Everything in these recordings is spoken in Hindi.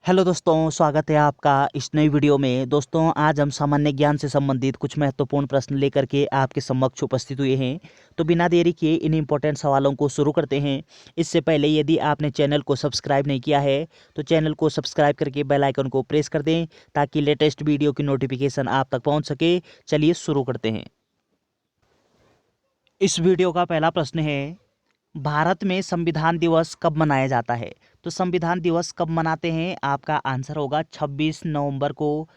हेलो दोस्तों, स्वागत है आपका इस नई वीडियो में। दोस्तों, आज हम सामान्य ज्ञान से संबंधित कुछ महत्वपूर्ण प्रश्न लेकर के आपके समक्ष उपस्थित हुए हैं। तो बिना देरी किए इन इम्पोर्टेंट सवालों को शुरू करते हैं। इससे पहले यदि आपने चैनल को सब्सक्राइब नहीं किया है तो चैनल को सब्सक्राइब करके बेल आइकन को प्रेस कर दें ताकि लेटेस्ट वीडियो की नोटिफिकेशन आप तक पहुँच सके। चलिए शुरू करते हैं। इस वीडियो का पहला प्रश्न है, भारत में संविधान दिवस कब मनाया जाता है? तो संविधान दिवस कब मनाते हैं? आपका आंसर होगा 26 नवंबर को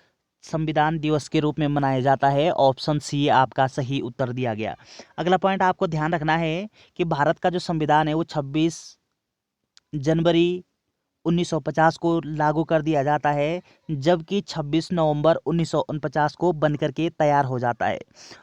संविधान दिवस के रूप में मनाया जाता है। ऑप्शन सी आपका सही उत्तर दिया गया। अगला पॉइंट आपको ध्यान रखना है कि भारत का जो संविधान है वो 26 जनवरी 1950 को लागू कर दिया जाता है, जबकि 26 नवंबर 1949 को बन करके तैयार हो जाता है।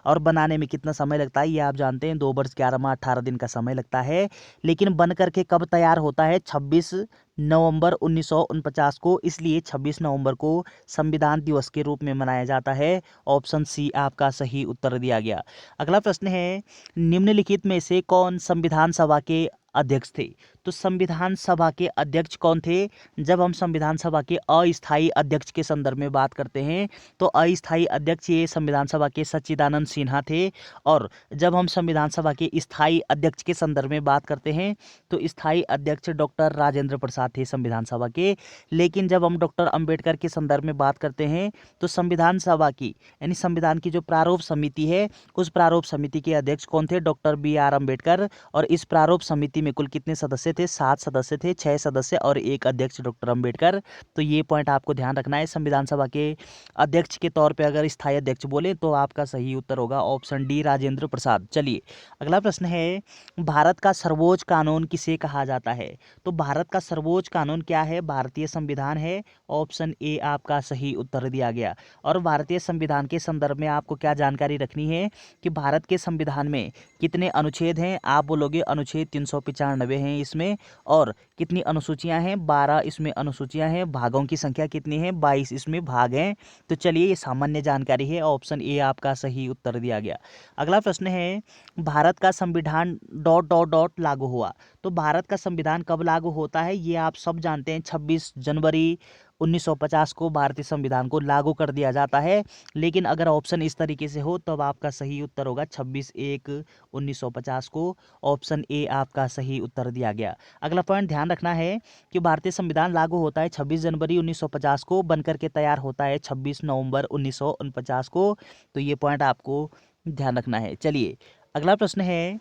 और बनाने में कितना समय लगता है ये आप जानते हैं, 2 वर्ष 11 माह 18 दिन का समय लगता है। लेकिन बन करके कब तैयार होता है? 26 नवंबर 1949 को, इसलिए 26 नवंबर को संविधान दिवस के रूप में मनाया जाता है। ऑप्शन सी आपका सही उत्तर दिया गया। अगला प्रश्न है, निम्नलिखित में से कौन संविधान सभा के अध्यक्ष थे? तो संविधान सभा के अध्यक्ष कौन थे? जब हम संविधान सभा के अस्थायी अध्यक्ष के संदर्भ में बात करते हैं तो अस्थायी अध्यक्ष ये संविधान सभा के सच्चिदानंद सिन्हा थे। और जब हम संविधान सभा के स्थायी अध्यक्ष के संदर्भ में बात करते हैं तो स्थायी अध्यक्ष डॉक्टर राजेंद्र प्रसाद थे संविधान सभा के। लेकिन जब हम डॉक्टर अंबेडकर के संदर्भ में बात करते हैं तो संविधान सभा की यानी संविधान की जो प्रारूप समिति है, उस प्रारूप समिति के अध्यक्ष कौन थे? Doctor B R Ambedkar. और इस प्रारूप समिति में कुल कितने सदस्य थे? 7 सदस्य थे, 6 सदस्य और एक अध्यक्ष डॉक्टर अंबेडकर। तो ये पॉइंट आपको ध्यान रखना है। संविधान सभा के अध्यक्ष के तौर पे अगर स्थायी अध्यक्ष बोले तो आपका सही उत्तर होगा ऑप्शन डी राजेंद्र प्रसाद। चलिए अगला प्रश्न है, भारत का सर्वोच्च कानून किसे कहा जाता है? तो भारत का सर्वोच्च कानून क्या है? भारतीय संविधान है। ऑप्शन ए आपका सही उत्तर दिया गया। और भारतीय संविधान के संदर्भ में आपको क्या जानकारी रखनी है कि भारत के संविधान में कितने अनुच्छेद हैं? आप बोलोगे अनुच्छेद 395 हैं इसमें। और कितनी अनुसूचियां हैं? 12 इसमें अनुसूचियां हैं। भागों की संख्या कितनी है? 22 इसमें भाग हैं। तो चलिए ये सामान्य जानकारी है। ऑप्शन ए आपका सही उत्तर दिया गया। अगला प्रश्न है, भारत का संविधान डॉट डॉट डॉट लागू हुआ। तो भारत का संविधान कब लागू होता है ये आप सब जानते हैं। 26 जनवरी 1950 को भारतीय संविधान को लागू कर दिया जाता है। लेकिन अगर ऑप्शन इस तरीके से हो तब आपका सही उत्तर होगा 26/1/1950 को। ऑप्शन ए आपका सही उत्तर दिया गया। अगला पॉइंट ध्यान रखना है कि भारतीय संविधान लागू होता है 26 जनवरी 1950 को, बनकर के तैयार होता है 26 नवंबर 1949 को। तो ये पॉइंट आपको ध्यान रखना है। चलिए अगला प्रश्न है,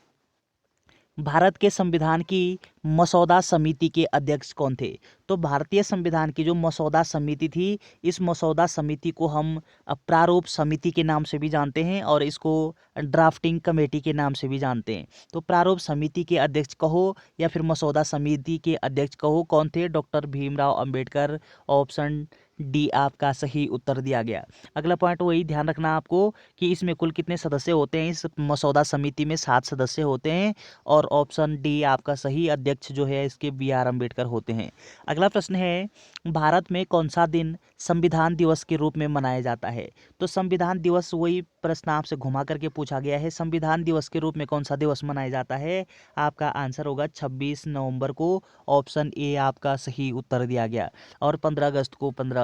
भारत के संविधान की मसौदा समिति के अध्यक्ष कौन थे? तो भारतीय संविधान की जो मसौदा समिति थी, इस मसौदा समिति को हम प्रारूप समिति के नाम से भी जानते हैं और इसको ड्राफ्टिंग कमेटी के नाम से भी जानते हैं। तो प्रारूप समिति के अध्यक्ष कहो या फिर मसौदा समिति के अध्यक्ष कहो, कौन थे? Doctor Bhimrao Ambedkar. Option D आपका सही उत्तर दिया गया। अगला पॉइंट वही ध्यान रखना आपको कि इसमें कुल कितने सदस्य होते हैं? इस मसौदा समिति में 7 सदस्य होते हैं। और ऑप्शन डी आपका सही अध्यक्ष जो है इसके बी.आर. अम्बेडकर होते हैं। अगला प्रश्न है, भारत में कौन सा दिन संविधान दिवस के रूप में मनाया जाता है? तो संविधान दिवस, वही प्रश्न आपसे घुमा करके पूछा गया है, संविधान दिवस के रूप में कौन सा दिवस मनाया जाता है? आपका आंसर होगा 26 नवंबर को। ऑप्शन ए आपका सही उत्तर दिया गया। और 15 अगस्त को 15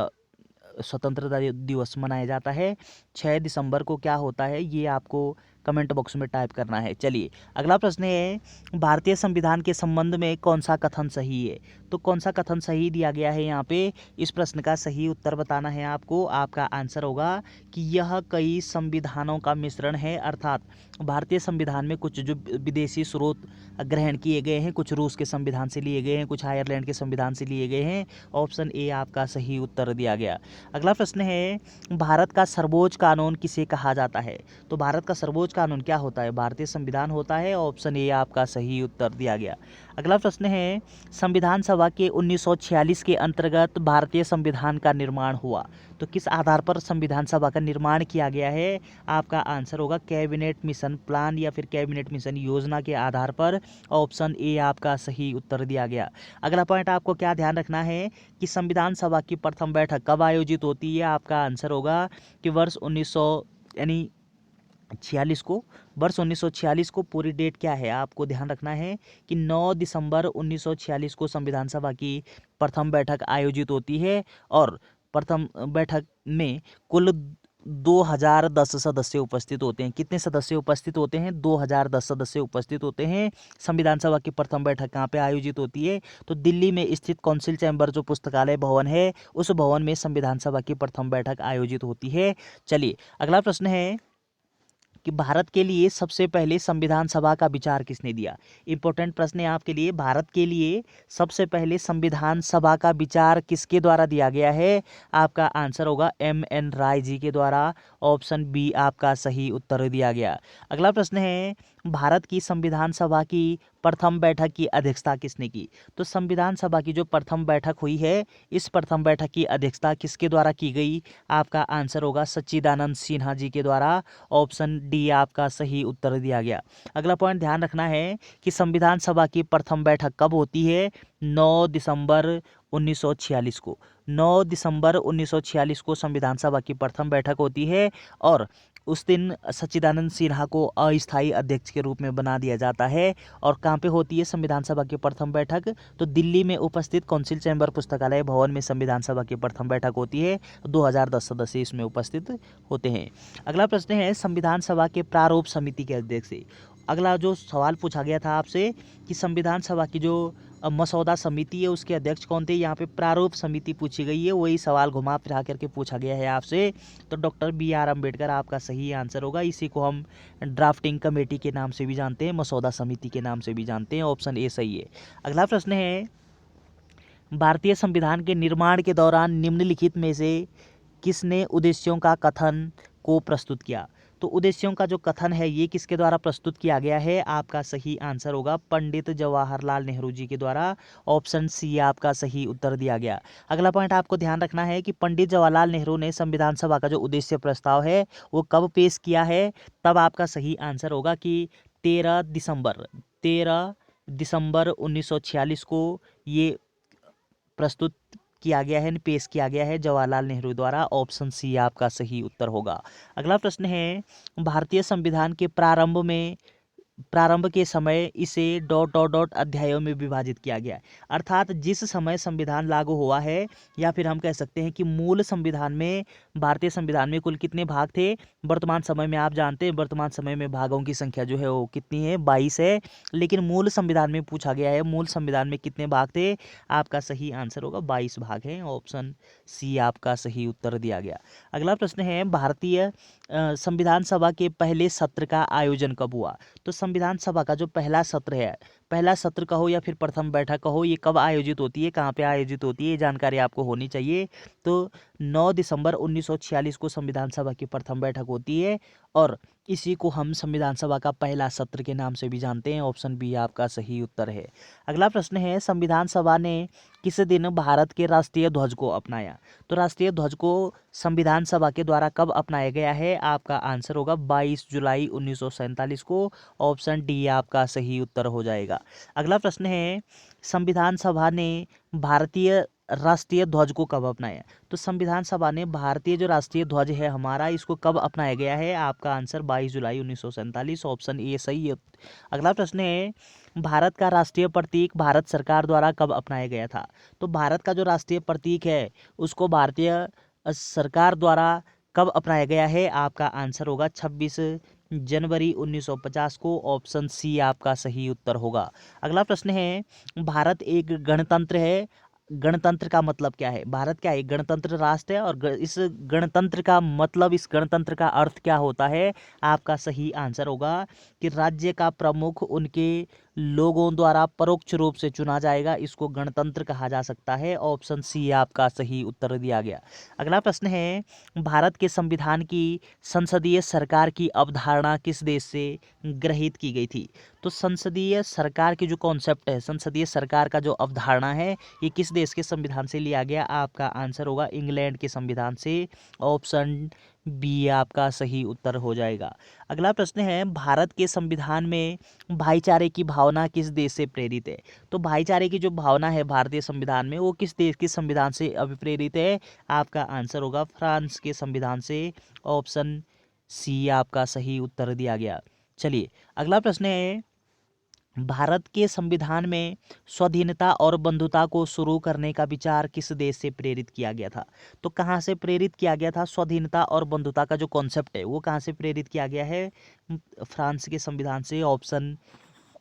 स्वतंत्रता दिवस मनाया जाता है। 6 दिसंबर को क्या होता है ये आपको कमेंट बॉक्स में टाइप करना है। चलिए अगला प्रश्न है, भारतीय संविधान के संबंध में कौन सा कथन सही है? तो कौन सा कथन सही दिया गया है यहाँ पे? इस प्रश्न का सही उत्तर बताना है आपको। आपका आंसर होगा कि यह कई संविधानों का मिश्रण है। अर्थात भारतीय संविधान में कुछ जो विदेशी स्रोत ग्रहण किए गए हैं, कुछ रूस के संविधान से लिए गए हैं, कुछ आयरलैंड के संविधान से लिए गए हैं। ऑप्शन ए आपका सही उत्तर दिया गया। अगला प्रश्न है, भारत का सर्वोच्च कानून किसे कहा जाता है? तो भारत का सर्वोच्च कानून क्या होता है? भारतीय संविधान होता है। ऑप्शन ए आपका सही उत्तर दिया गया। अगला प्रश्न है, संविधान सभा के 1946 के अंतर्गत भारतीय संविधान का निर्माण हुआ। तो किस आधार पर संविधान सभा का निर्माण किया गया है? आपका आंसर होगा कैबिनेट मिशन प्लान या फिर कैबिनेट मिशन योजना के आधार पर। ऑप्शन ए आपका सही उत्तर दिया गया। अगला पॉइंट आपको क्या ध्यान रखना है कि संविधान सभा की प्रथम बैठक कब आयोजित होती है? आपका आंसर होगा कि वर्ष 1900 यानी 46 को, वर्ष 1946 को। पूरी डेट क्या है आपको ध्यान रखना है कि 9 दिसंबर 1946 को संविधान सभा की प्रथम बैठक आयोजित होती है और प्रथम बैठक में कुल 2010 सदस्य उपस्थित होते हैं। कितने सदस्य उपस्थित होते हैं? 2010 सदस्य उपस्थित होते हैं। संविधान सभा की प्रथम बैठक कहाँ पे आयोजित होती है? तो दिल्ली में स्थित काउंसिल चैम्बर जो पुस्तकालय भवन है, उस भवन में संविधान सभा की प्रथम बैठक आयोजित होती है। चलिए अगला प्रश्न है कि भारत के लिए सबसे पहले संविधान सभा का विचार किसने दिया? इंपॉर्टेंट प्रश्न है आपके लिए। भारत के लिए सबसे पहले संविधान सभा का विचार किसके द्वारा दिया गया है? आपका आंसर होगा M.N. राय जी के द्वारा। ऑप्शन बी आपका सही उत्तर दिया गया। अगला प्रश्न है भारत की संविधान सभा की प्रथम बैठक की अध्यक्षता किसने की? तो संविधान सभा की जो प्रथम बैठक हुई है, इस प्रथम बैठक की अध्यक्षता किसके द्वारा की गई? आपका आंसर होगा सच्चिदानंद सिन्हा जी के द्वारा। ऑप्शन डी आपका सही उत्तर दिया गया। अगला पॉइंट ध्यान रखना है कि संविधान सभा की प्रथम बैठक कब होती है? 9 दिसंबर 1946 को। 9 दिसंबर 1946 को संविधान सभा की प्रथम बैठक होती है और उस दिन सच्चिदानंद सिन्हा को अस्थायी अध्यक्ष के रूप में बना दिया जाता है। और कहाँ पे होती है संविधान सभा की प्रथम बैठक? तो दिल्ली में उपस्थित काउंसिल चैम्बर पुस्तकालय भवन में संविधान सभा की प्रथम बैठक होती है। 2010 सदस्य इसमें उपस्थित होते हैं। अगला प्रश्न है संविधान सभा के प्रारूप समिति के अध्यक्ष से। अगला जो सवाल पूछा गया था आपसे कि संविधान सभा की जो मसौदा समिति है उसके अध्यक्ष कौन थे, यहाँ पे प्रारूप समिति पूछी गई है। वही सवाल घुमा फिरा करके पूछा गया है आपसे। तो डॉक्टर B.R. अम्बेडकर आपका सही आंसर होगा। इसी को हम ड्राफ्टिंग कमेटी के नाम से भी जानते हैं, मसौदा समिति के नाम से भी जानते हैं। ऑप्शन ए सही है। अगला प्रश्न है भारतीय संविधान के निर्माण के दौरान निम्नलिखित में से किसने उद्देश्यों का कथन को प्रस्तुत किया? तो उद्देश्यों का जो कथन है ये किसके द्वारा प्रस्तुत किया गया है? आपका सही आंसर होगा पंडित जवाहरलाल नेहरू जी के द्वारा। ऑप्शन सी आपका सही उत्तर दिया गया। अगला पॉइंट आपको ध्यान रखना है कि पंडित जवाहरलाल नेहरू ने संविधान सभा का जो उद्देश्य प्रस्ताव है वो कब पेश किया है? तब आपका सही आंसर होगा कि 13 दिसंबर 1946 को ये प्रस्तुत किया गया है, पेश किया गया है जवाहरलाल नेहरू द्वारा। ऑप्शन सी आपका सही उत्तर होगा। अगला प्रश्न है भारतीय संविधान के प्रारंभ के समय इसे ... अध्यायों में विभाजित किया गया है। अर्थात जिस समय संविधान लागू हुआ है, या फिर हम कह सकते हैं कि मूल संविधान में, भारतीय संविधान में कुल कितने भाग थे? वर्तमान समय में आप जानते हैं वर्तमान समय में भागों की संख्या जो है वो कितनी है? 22 है। लेकिन मूल संविधान में पूछा गया है मूल संविधान में कितने भाग थे? आपका सही आंसर होगा 22 भाग हैं। ऑप्शन सी आपका सही उत्तर दिया गया। अगला प्रश्न है भारतीय संविधान सभा के पहले सत्र का आयोजन कब हुआ? तो संविधान सभा का जो पहला सत्र है, पहला सत्र कहो या फिर प्रथम बैठक कहो, ये कब आयोजित होती है, कहाँ पे आयोजित होती है, ये जानकारी आपको होनी चाहिए। तो 9 दिसंबर 1946 को संविधान सभा की प्रथम बैठक होती है और इसी को हम संविधान सभा का पहला सत्र के नाम से भी जानते हैं। ऑप्शन बी आपका सही उत्तर है। अगला प्रश्न है संविधान सभा ने किस दिन भारत के राष्ट्रीय ध्वज को अपनाया? तो राष्ट्रीय ध्वज को संविधान सभा के द्वारा कब अपनाया गया है? आपका आंसर होगा 22 जुलाई 1947 को। ऑप्शन डी आपका सही उत्तर हो जाएगा। अगला प्रश्न है संविधान सभा ने भारतीय राष्ट्रीय ध्वज को कब अपनाया? तो संविधान सभा ने भारतीय जो राष्ट्रीय ध्वज है हमारा, इसको कब अपनाया गया है? आपका आंसर 22 जुलाई 1947। ऑप्शन ए सही है। अगला प्रश्न है भारत का राष्ट्रीय प्रतीक भारत सरकार द्वारा कब अपनाया गया था? तो भारत का जो राष्ट्रीय प्रतीक है उसको भारतीय सरकार द्वारा कब अपनाया गया है? आपका आंसर होगा 26 जनवरी 1950 को। ऑप्शन सी आपका सही उत्तर होगा। अगला प्रश्न है भारत एक गणतंत्र है, गणतंत्र का मतलब क्या है? भारत क्या है? गणतंत्र राष्ट्र है और इस गणतंत्र का मतलब, इस गणतंत्र का अर्थ क्या होता है? आपका सही आंसर होगा कि राज्य का प्रमुख उनके लोगों द्वारा परोक्ष रूप से चुना जाएगा, इसको गणतंत्र कहा जा सकता है। ऑप्शन सी आपका सही उत्तर दिया गया। अगला प्रश्न है भारत के संविधान की संसदीय सरकार की अवधारणा किस देश से ग्रहित की गई थी? तो संसदीय सरकार की जो कॉन्सेप्ट है, संसदीय सरकार का जो अवधारणा है, ये किस देश के संविधान से लिया गया? आपका आंसर होगा इंग्लैंड के संविधान से। ऑप्शन बी आपका सही उत्तर हो जाएगा। अगला प्रश्न है भारत के संविधान में भाईचारे की भावना किस देश से प्रेरित है? तो भाईचारे की जो भावना है भारतीय संविधान में, वो किस देश के संविधान से अभिप्रेरित है? आपका आंसर होगा फ्रांस के संविधान से। ऑप्शन सी आपका सही उत्तर दिया गया। चलिए अगला प्रश्न है, भारत के संविधान में स्वाधीनता और बंधुता को शुरू करने का विचार किस देश से प्रेरित किया गया था? तो कहाँ से प्रेरित किया गया था? स्वाधीनता और बंधुता का जो कॉन्सेप्ट है वो कहाँ से प्रेरित किया गया है? फ्रांस के संविधान से। ऑप्शन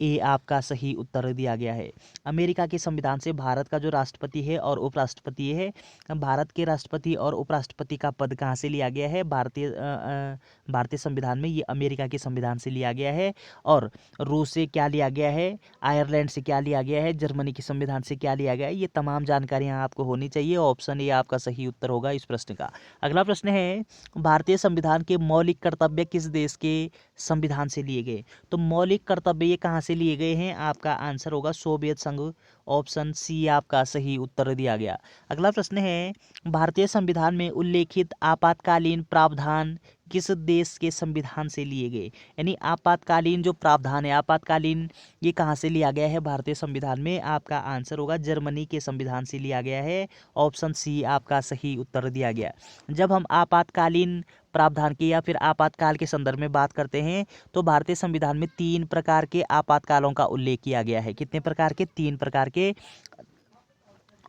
ए आपका सही उत्तर दिया गया है। अमेरिका के संविधान से भारत का जो राष्ट्रपति है और उपराष्ट्रपति है, भारत के राष्ट्रपति और उपराष्ट्रपति का पद कहाँ से लिया गया है? भारतीय संविधान में, ये अमेरिका के संविधान से लिया गया है। और रूस से क्या लिया गया है? आयरलैंड से क्या लिया गया है? जर्मनी के संविधान से क्या लिया गया है? ये तमाम जानकारियाँ आपको होनी चाहिए। ऑप्शन ए आपका सही उत्तर होगा इस प्रश्न का। अगला प्रश्न है, भारतीय संविधान के मौलिक कर्तव्य किस देश के संविधान से लिए गए? तो मौलिक कर्तव्य ये कहाँ से लिए गए हैं? आपका आंसर होगा सोवियत संघ। ऑप्शन सी आपका सही उत्तर दिया गया। अगला प्रश्न है, भारतीय संविधान में उल्लेखित आपातकालीन प्रावधान किस देश के संविधान से लिए गए? यानी आपातकालीन जो प्रावधान है, आपातकालीन, ये कहाँ से लिया गया है भारतीय संविधान में? आपका आंसर होगा जर्मनी के संविधान से लिया गया है। ऑप्शन सी आपका सही उत्तर दिया गया। जब हम आपातकालीन प्रावधान की या फिर आपातकाल के संदर्भ में बात करते हैं तो भारतीय संविधान में 3 प्रकार के आपातकालों का उल्लेख किया गया है। कितने प्रकार के? 3 प्रकार के।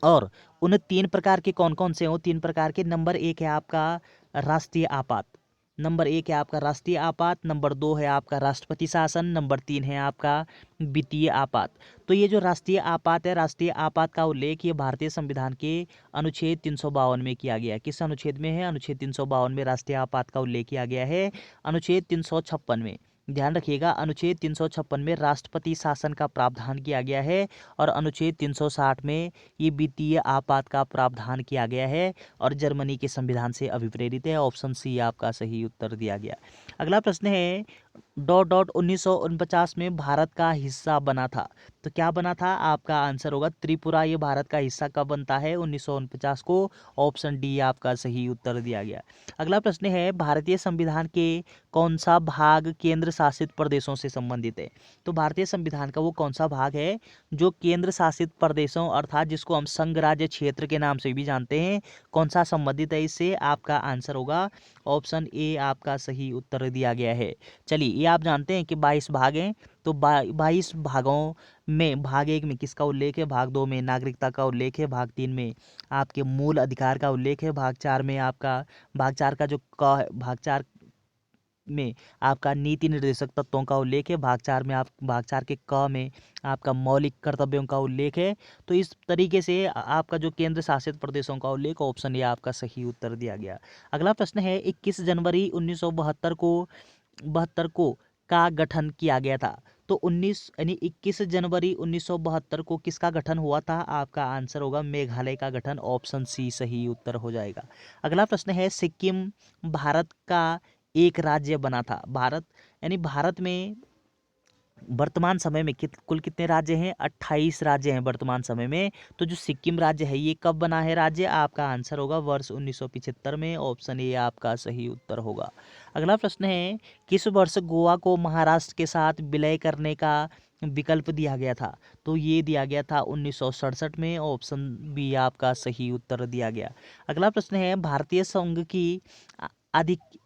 और उन 3 प्रकार के कौन कौन से हैं? 3 प्रकार के, नंबर 1 है आपका राष्ट्रीय आपात, नंबर 1 है आपका राष्ट्रीय आपात, नंबर 2 है आपका राष्ट्रपति शासन, नंबर 3 है आपका वित्तीय आपात। तो ये जो राष्ट्रीय आपात है, राष्ट्रीय आपात का उल्लेख ये भारतीय संविधान के अनुच्छेद 352 में किया गया है। किस अनुच्छेद में है? अनुच्छेद 352 में राष्ट्रीय आपात का उल्लेख किया गया है। अनुच्छेद 356 में, ध्यान रखिएगा, अनुच्छेद 356 में राष्ट्रपति शासन का प्रावधान किया गया है और अनुच्छेद 360 में ये वित्तीय आपात का प्रावधान किया गया है और जर्मनी के संविधान से अभिप्रेरित है। ऑप्शन सी आपका सही उत्तर दिया गया। अगला प्रश्न है, डॉट डॉट 1949 में भारत का हिस्सा बना था। तो क्या बना था? आपका आंसर होगा त्रिपुरा। ये भारत का हिस्सा कब बनता है? 1949 को। ऑप्शन डी आपका सही उत्तर दिया गया। अगला प्रश्न है, भारतीय संविधान के कौन सा भाग केंद्र शासित प्रदेशों से संबंधित है? तो भारतीय संविधान का वो कौन सा भाग है जो केंद्र शासित प्रदेशों, अर्थात जिसको हम संघ राज्य क्षेत्र के नाम से भी जानते हैं, कौन सा संबंधित है इससे? आपका आंसर होगा ऑप्शन ए आपका सही उत्तर दिया गया है। चलिए, ये आप जानते हैं कि 22 भाग हैं, तो 22 भागों में भाग 1 में किसका उल्लेख है? भाग 2 में नागरिकता का उल्लेख है, भाग 3 में आपके मूल अधिकार का उल्लेख है, भाग 4 में आपका, भाग 4 का जो क है, भाग 4 में आपका नीति निर्देशक तत्वों का उल्लेख है, भाग 4 में भाग 4 के क में आपका मौलिक कर्तव्यों का उल्लेख है। तो इस तरीके से आपका जो केंद्र शासित प्रदेशों का उल्लेख, ऑप्शन ए आपका सही उत्तर दिया गया। अगला प्रश्न है, 21 जनवरी 1972 को का गठन किया गया था। तो 21 जनवरी 1972 को किसका गठन हुआ था? आपका आंसर होगा मेघालय का गठन। ऑप्शन सी सही उत्तर हो जाएगा। अगला प्रश्न है, सिक्किम भारत का एक राज्य बना था। भारत यानी भारत में वर्तमान समय में कुल कितने राज्य हैं? 28 राज्य हैं वर्तमान समय में। तो जो सिक्किम राज्य है ये कब बना है राज्य? आपका आंसर होगा वर्ष 1975 में। ऑप्शन ए आपका सही उत्तर होगा। अगला प्रश्न है, किस वर्ष गोवा को महाराष्ट्र के साथ विलय करने का विकल्प दिया गया था? तो ये दिया गया था 1967 में। ऑप्शन बी आपका सही उत्तर दिया गया। अगला प्रश्न है, भारतीय संघ की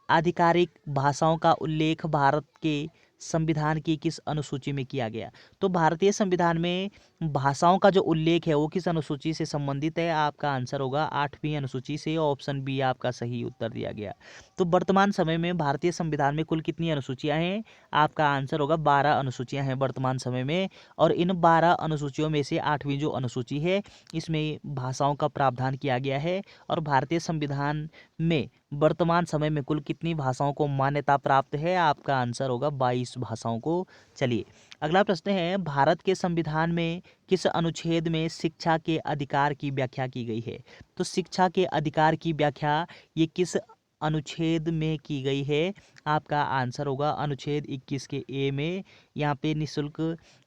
आधिकारिक भाषाओं का उल्लेख भारत के संविधान की किस अनुसूची में किया गया? तो भारतीय संविधान में भाषाओं का जो उल्लेख है वो किस अनुसूची से संबंधित है? आपका आंसर होगा 8वीं अनुसूची से। ऑप्शन बी आपका सही उत्तर दिया गया। तो वर्तमान समय में भारतीय संविधान में कुल कितनी अनुसूचियां हैं? आपका आंसर होगा 12 अनुसूचियां हैं वर्तमान समय में। और इन 12 अनुसूचियों में से 8वीं जो अनुसूची है इसमें भाषाओं का प्रावधान किया गया है। और भारतीय संविधान में वर्तमान समय में कुल कितनी भाषाओं को मान्यता प्राप्त है? आपका आंसर होगा 22 भाषाओं को। चलिए अगला प्रश्न है, भारत के संविधान में किस अनुच्छेद में शिक्षा के अधिकार की व्याख्या की गई है? तो शिक्षा के अधिकार की व्याख्या ये किस अनुच्छेद में की गई है? आपका आंसर होगा अनुच्छेद 21 के ए में। यहाँ पे निःशुल्क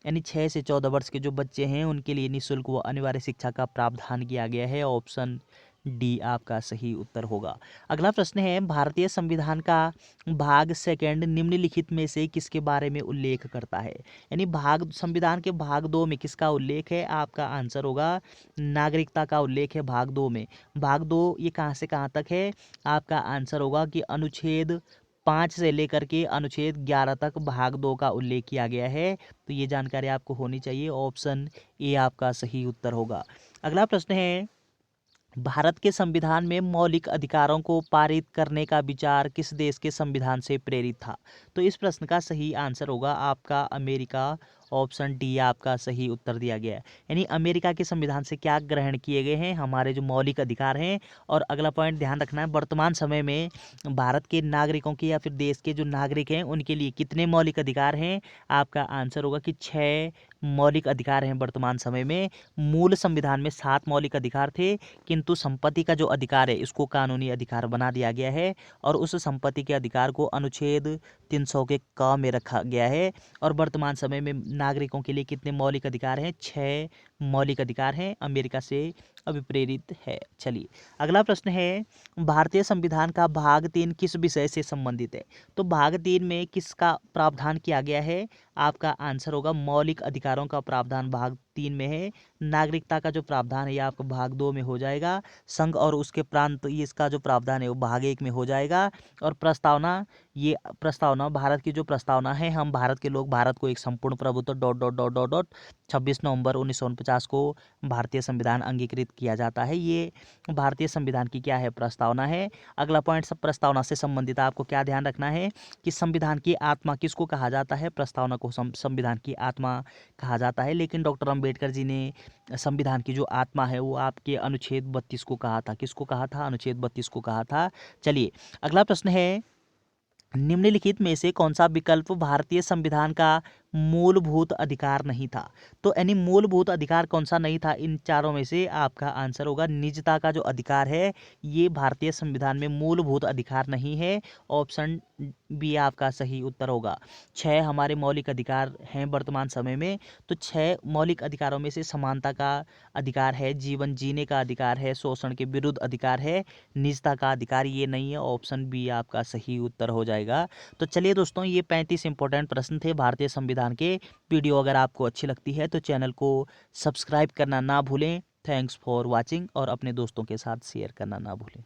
यानी 6 से 14 वर्ष के जो बच्चे हैं उनके लिए निःशुल्क व अनिवार्य शिक्षा का प्रावधान किया गया है। ऑप्शन डी आपका सही उत्तर होगा। अगला प्रश्न है, भारतीय संविधान का भाग 2 निम्नलिखित में से किसके बारे में उल्लेख करता है? यानी संविधान के भाग 2 में किसका उल्लेख है? आपका आंसर होगा नागरिकता का उल्लेख है भाग 2 में। भाग 2 ये कहाँ से कहाँ तक है? आपका आंसर होगा कि अनुच्छेद 5 से लेकर के अनुच्छेद 11 तक भाग 2 का उल्लेख किया गया है। तो ये जानकारी आपको होनी चाहिए। ऑप्शन ए आपका सही उत्तर होगा। अगला प्रश्न है, भारत के संविधान में मौलिक अधिकारों को पारित करने का विचार किस देश के संविधान से प्रेरित था? तो इस प्रश्न का सही आंसर होगा आपका अमेरिका। ऑप्शन डी आपका सही उत्तर दिया गया है। यानी अमेरिका के संविधान से क्या ग्रहण किए गए हैं? हमारे जो मौलिक अधिकार हैं। और अगला पॉइंट ध्यान रखना है, वर्तमान समय में भारत के नागरिकों के या फिर देश के जो नागरिक हैं उनके लिए कितने मौलिक अधिकार हैं? आपका आंसर होगा कि 6 मौलिक अधिकार हैं वर्तमान समय में। मूल संविधान में 7 मौलिक अधिकार थे, किंतु संपत्ति का जो अधिकार है इसको कानूनी अधिकार बना दिया गया है और उस संपत्ति के अधिकार को अनुच्छेद 300 के क में रखा गया है। और वर्तमान समय में नागरिकों के लिए कितने मौलिक अधिकार हैं? 6 मौलिक अधिकार हैं, अमेरिका से अभिप्रेरित है। चलिए अगला प्रश्न है, भारतीय संविधान का भाग 3 किस विषय से संबंधित है? तो भाग 3 में किसका प्रावधान किया गया है? आपका आंसर होगा मौलिक अधिकारों का प्रावधान भाग 3 में है। नागरिकता का जो प्रावधान है ये आपका भाग 2 में हो जाएगा। संघ और उसके प्रांत ये इसका जो प्रावधान है वो भाग 1 में हो जाएगा। और प्रस्तावना, ये प्रस्तावना भारत की जो प्रस्तावना है, हम भारत के लोग भारत को एक संपूर्ण प्रभुत्व ... 26 नवंबर 1949 को भारतीय संविधान अंगीकृत किया जाता है। ये भारतीय संविधान की क्या है? प्रस्तावना है। अगला पॉइंट, सब प्रस्तावना से संबंधित आपको क्या ध्यान रखना है कि संविधान की आत्मा किसको कहा जाता है? प्रस्तावना को संविधान की आत्मा कहा जाता है। लेकिन डॉक्टर अंबेडकर जी ने संविधान की जो आत्मा है वो आपके अनुच्छेद 32 को कहा था। किसको कहा था? अनुच्छेद 32 को कहा था। चलिए अगला प्रश्न है, निम्नलिखित में से कौन सा विकल्प भारतीय संविधान का मूलभूत अधिकार नहीं था? तो यानी मूलभूत अधिकार कौन सा नहीं था? इन चारों में से आपका आंसर होगा निजता का जो अधिकार है ये भारतीय संविधान में मूलभूत अधिकार नहीं है। ऑप्शन बी आपका सही उत्तर होगा। 6 हमारे मौलिक अधिकार हैं वर्तमान समय में। तो 6 मौलिक अधिकारों में से समानता का अधिकार है, जीवन जीने का अधिकार है, शोषण के विरुद्ध अधिकार है, निजता का अधिकार ये नहीं है। ऑप्शन बी आपका सही उत्तर हो जाएगा। तो चलिए दोस्तों, ये 35 इंपॉर्टेंट प्रश्न थे भारतीय संविधान के। वीडियो अगर आपको अच्छी लगती है तो चैनल को सब्सक्राइब करना ना भूलें। थैंक्स फॉर वॉचिंग और अपने दोस्तों के साथ शेयर करना ना भूलें।